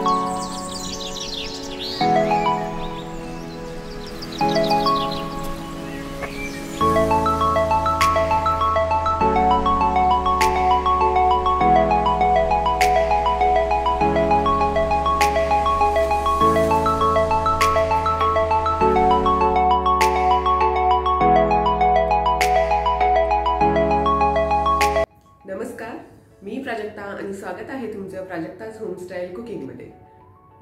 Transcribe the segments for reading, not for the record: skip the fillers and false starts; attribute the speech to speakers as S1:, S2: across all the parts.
S1: नमस्कार, मी प्राजक्ता आणि स्वागत आहे तुमचं प्राजक्ताज होमस्टाईल कुकिंगमध्ये।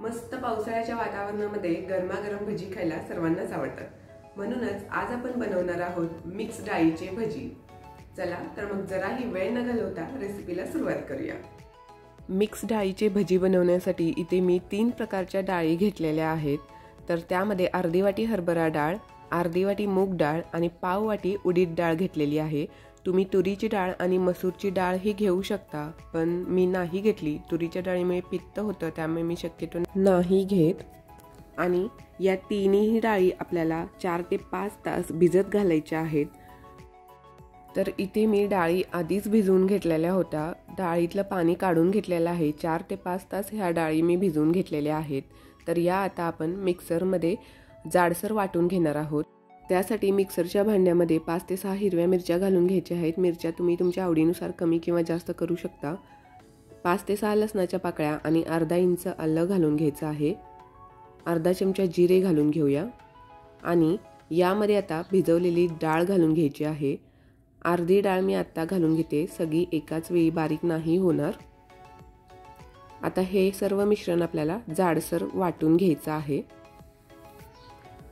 S1: मस्त पावसाळ्याच्या वातावरणामध्ये गरमागरम भजी खायला सर्वांनाच आवडतात। म्हणूनच आज आपण बनवणार आहोत मिक्स डाळीचे भजी। चला तर मग जराही वेळ न घालवता रेसिपीला सुरुवात करूया। मिक्स डाळीचे भजी बनवण्यासाठी इथे मी 3 प्रकारच्या डाळी घेतलेल्या आहेत। तर त्यामध्ये अर्धी वाटी हरभरा डाळ, अर्धी वाटी मूग डाळ आणि पाव वाटी उडीद डाळ घेतलेली आहे। तुम्ही तुरीची डाळ आणि मसूरची डाळ ही घेऊ शकता, पण मी नाही घेतली। तुरीच्या डाळीमुळे पित्त होतं, त्यामुळे मी शक्यतो नाही घेत। आणि या तिन्ही डाळी आपल्याला 4 ते 5 तास भिजत घालायच्या आहेत। तर इथे मी डाळी आधीच भिजवून घेतलेल्या होत्या। डाळीतलं पाणी काढून घेतलेलं आहे। 4 ते 5 तास ह्या डाळी मी भिजवून घेतलेल्या आहेत। तर या आता आपण मिक्सरमध्ये जाडसर वाटून घेणार आहोत। त्यासाठी मिक्सरच्या भांड्यामध्ये 5 ते 6 हिरव्या मिरच्या घालून घ्यायच्या आहेत। मिरच्या तुम्ही तुमच्या आवडीनुसार कमी किंवा जास्त करू शकता। 5 ते 6 लसणाच्या पाकळ्या आणि अर्धा इंच आलं घालून घ्यायचं आहे। अर्धा चमचा जिरे घालून घेऊया आणि यामध्ये आता भिजवलेली डाळ घालून घ्यायची आहे। अर्धी डाळ मी आता घालून घेते, सगळी एकाच वेळी बारीक नाही होणार। आता हे सर्व मिश्रण आपल्याला जाडसर वाटून घ्यायचं आहे।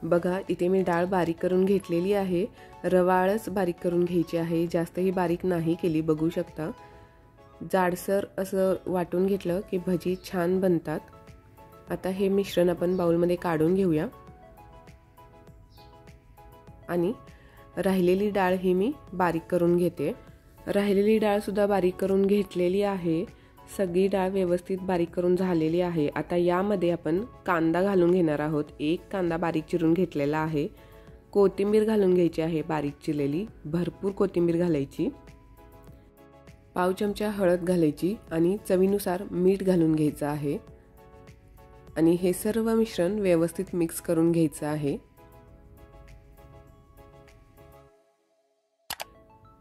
S1: बघा, इथे मी डाळ बारीक करून घेतलेली आहे। रवाळच बारीक करून घ्यायची आहे, जास्तही बारीक नाही केली। बघू शकता, जाडसर असं वाटून घेतलं की भजी छान बनतात। आता हे मिश्रण आपण बाउलमध्ये काढून घेऊया आणि राहिलेली डाळ ही मी बारीक करून घेते। राहिलेली डाळ सुद्धा बारीक करून घेतलेली आहे। सगळी डाळ व्यवस्थित बारीक करून झालेली आहे। आता यामध्ये आपण कांदा घालून घेणार आहोत। 1 कांदा बारीक चिरून घेतलेला आहे। कोथिंबीर घालून घ्यायची आहे बारीक चिरलेली, भरपूर कोथिंबीर घालायची। पाव चमचा हळद घालायची आणि चवीनुसार मीठ घालून घ्यायचं आहे आणि हे सर्व मिश्रण व्यवस्थित मिक्स करून घ्यायचं आहे।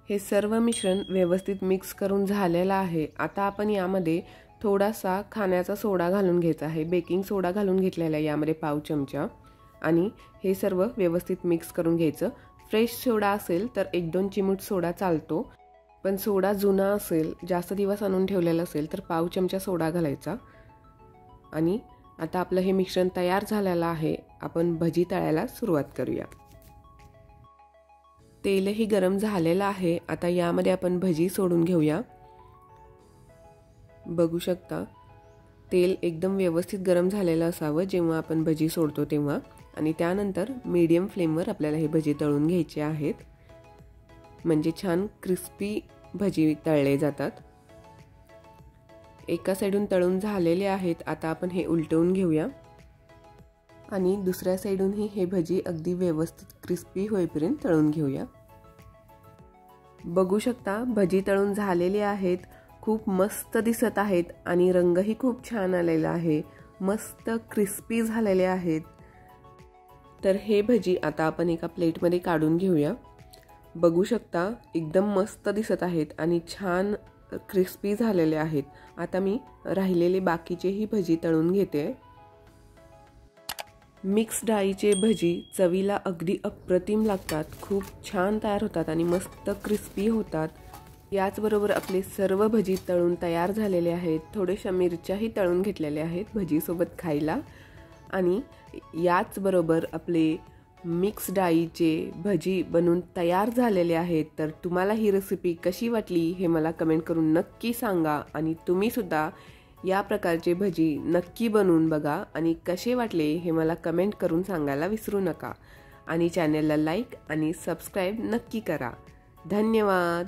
S1: हे सर्व मिश्रण व्यवस्थित मिक्स करून झालेलं आहे। आता आपण यामध्ये थोडासा खाण्याचा सोडा घालून घ्यायचा आहे। बेकिंग सोडा घालून घेतलेला आहे यामध्ये पाव चमचा आणि हे सर्व व्यवस्थित मिक्स करून घ्यायचं। फ्रेश सोडा असेल तर 1-2 चिमूट सोडा चालतो, पण सोडा जुना असेल, जास्त दिवस आणून ठेवलेला असेल तर पाव चमचा सोडा घालायचा। आणि आता आपलं हे मिश्रण तयार झालेलं आहे। आपण भजी तळायला सुरुवात करूया। तेलही गरम झालेलं आहे। आता यामध्ये आपण भजी सोडून घेऊया। बघू शकता, तेल एकदम व्यवस्थित गरम झालेलं असावं जेव्हा आपण भजी सोडतो तेव्हा। आणि त्यानंतर मीडियम फ्लेमवर आपल्याला हे भजी तळून घ्यायचे आहेत, म्हणजे छान क्रिस्पी भजी तळले जातात। एका साइडून तळून झालेले आहेत। आता आपण हे उलटवून घेऊया आणि दुसऱ्या साइडूनही हे भजी अगदी व्यवस्थित क्रिस्पी होईपर्यंत तळून घेऊया। बघू शकता, भजी तळून झालेली आहेत। खूप मस्त दिसत आहेत आणि रंगही खूप छान आलेला आहे। मस्त क्रिस्पी झालेले आहेत। तर हे भजी आता आपण एका प्लेटमध्ये काढून घेऊया। बघू शकता, एकदम मस्त दिसत आहेत आणि छान क्रिस्पी झालेले आहेत। आता मी राहिलेले बाकीचेही भजी तळून घेते। मिक्स डाळीचे भजी चवीला अगदी अप्रतिम लागतात, खूप छान तयार होतात आणि मस्त क्रिस्पी होतात। याचबरोबर आपले सर्व भजी तळून तयार झालेले आहेत। थोड्याशा मिरच्याही तळून घेतलेल्या आहेत भजीसोबत खायला। आणि याचबरोबर आपले मिक्स डाळीचे भजी बनून तयार झालेले आहेत। तर तुम्हाला ही रेसिपी कशी वाटली हे मला कमेंट करून नक्की सांगा आणि तुम्ही सुद्धा या प्रकारचे भजी नक्की बनवून बघा आणि कसे वाटले हे मला कमेंट करून सांगायला विसरू नका। आणि चॅनलला लाईक आणि सबस्क्राईब नक्की करा। धन्यवाद।